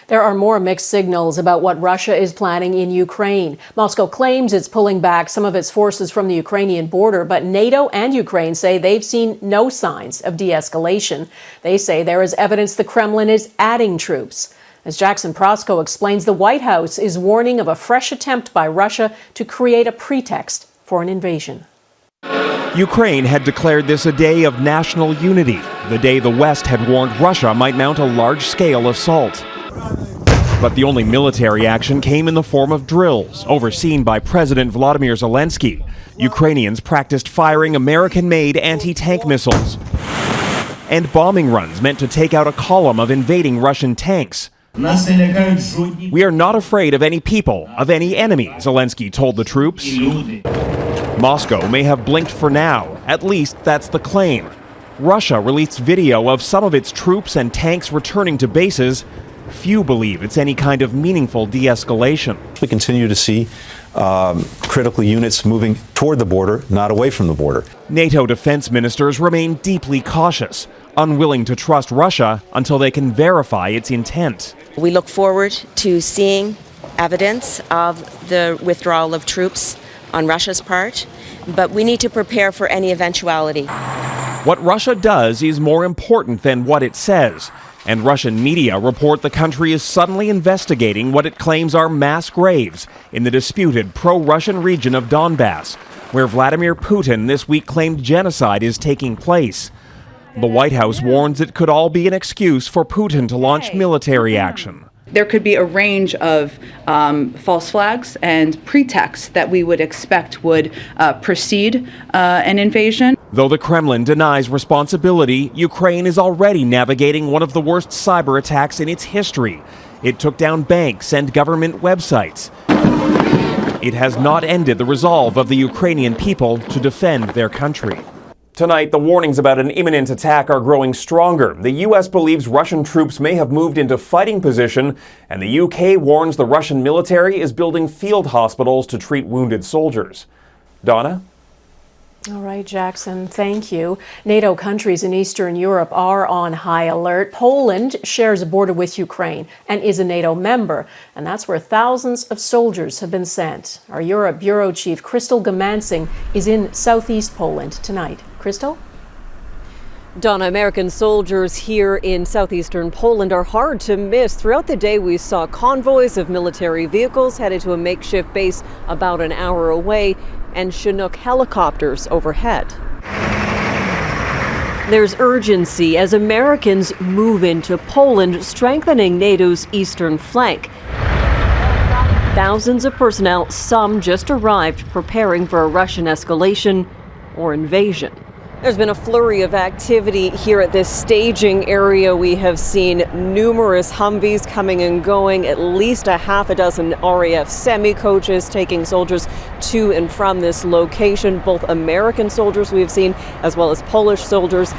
There are more mixed signals about what Russia is planning in Ukraine. Moscow claims it's pulling back some of its forces from the Ukrainian border, but NATO and Ukraine say they've seen no signs of de-escalation. They say there is evidence the Kremlin is adding troops. As Jackson Proskow explains, the White House is warning of a fresh attempt by Russia to create a pretext for an invasion. Ukraine had declared this a day of national unity, the day the West had warned Russia might mount a large-scale assault. But the only military action came in the form of drills, overseen by President Volodymyr Zelensky. Ukrainians practiced firing American-made anti-tank missiles and bombing runs meant to take out a column of invading Russian tanks. We are not afraid of any people, of any enemy, Zelensky told the troops. Moscow may have blinked for now, at least that's the claim. Russia released video of some of its troops and tanks returning to bases. Few believe it's any kind of meaningful de-escalation. We continue to see critical units moving toward the border, not away from the border. NATO defense ministers remain deeply cautious, unwilling to trust Russia until they can verify its intent. We look forward to seeing evidence of the withdrawal of troops on Russia's part, but we need to prepare for any eventuality. What Russia does is more important than what it says. And Russian media report the country is suddenly investigating what it claims are mass graves in the disputed pro-Russian region of Donbass, where Vladimir Putin this week claimed genocide is taking place. The White House warns it could all be an excuse for Putin to launch military action. There could be a range of false flags and pretexts that we would expect would precede an invasion. Though the Kremlin denies responsibility, Ukraine is already navigating one of the worst cyber attacks in its history. It took down banks and government websites. It has not ended the resolve of the Ukrainian people to defend their country. Tonight, the warnings about an imminent attack are growing stronger. The U.S. believes Russian troops may have moved into fighting position, and the U.K. warns the Russian military is building field hospitals to treat wounded soldiers. Donna? All right, Jackson, thank you. NATO countries in Eastern Europe are on high alert. Poland shares a border with Ukraine and is a NATO member, and that's where thousands of soldiers have been sent. Our Europe Bureau Chief, Goomansingh, is in southeast Poland tonight. Crystal? Donna, American soldiers here in southeastern Poland are hard to miss. Throughout the day, we saw convoys of military vehicles headed to a makeshift base about an hour away and Chinook helicopters overhead. There's urgency as Americans move into Poland, strengthening NATO's eastern flank. Thousands of personnel, some just arrived, preparing for a Russian escalation or invasion. There's been a flurry of activity here at this staging area. We have seen numerous Humvees coming and going, at least a half a dozen RAF semi-coaches taking soldiers to and from this location. Both American soldiers we have seen, as well as Polish soldiers.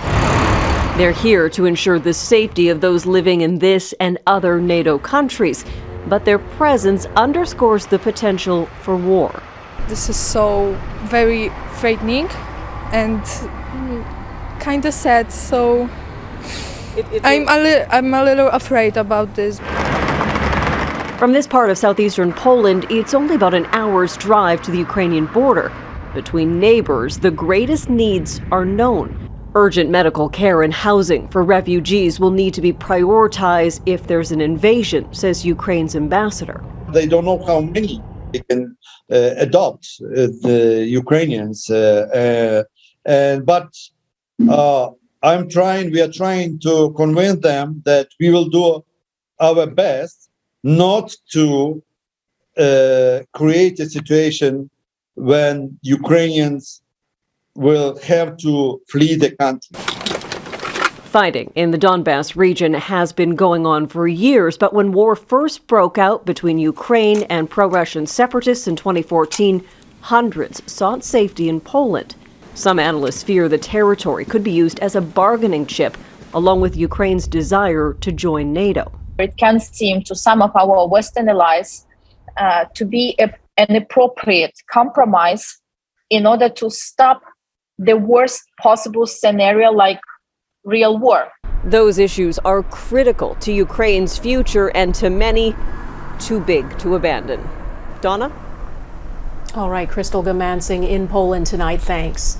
They're here to ensure the safety of those living in this and other NATO countries. But their presence underscores the potential for war. This is so very frightening and kind of sad, so I'm a little afraid about this. From this part of southeastern Poland, it's only about an hour's drive to the Ukrainian border. Between neighbors, the greatest needs are known. Urgent medical care and housing for refugees will need to be prioritized if there's an invasion, says Ukraine's ambassador. They don't know how many they can adopt, the Ukrainians. But we are trying to convince them that we will do our best not to create a situation when Ukrainians will have to flee the country. Fighting in the Donbass region has been going on for years, but when war first broke out between Ukraine and pro-Russian separatists in 2014, hundreds sought safety in Poland. Some analysts fear the territory could be used as a bargaining chip, along with Ukraine's desire to join NATO. It can seem to some of our Western allies to be an appropriate compromise in order to stop the worst possible scenario like real war. Those issues are critical to Ukraine's future and to many, too big to abandon. Donna? All right, Crystal Goomansingh in Poland tonight. Thanks.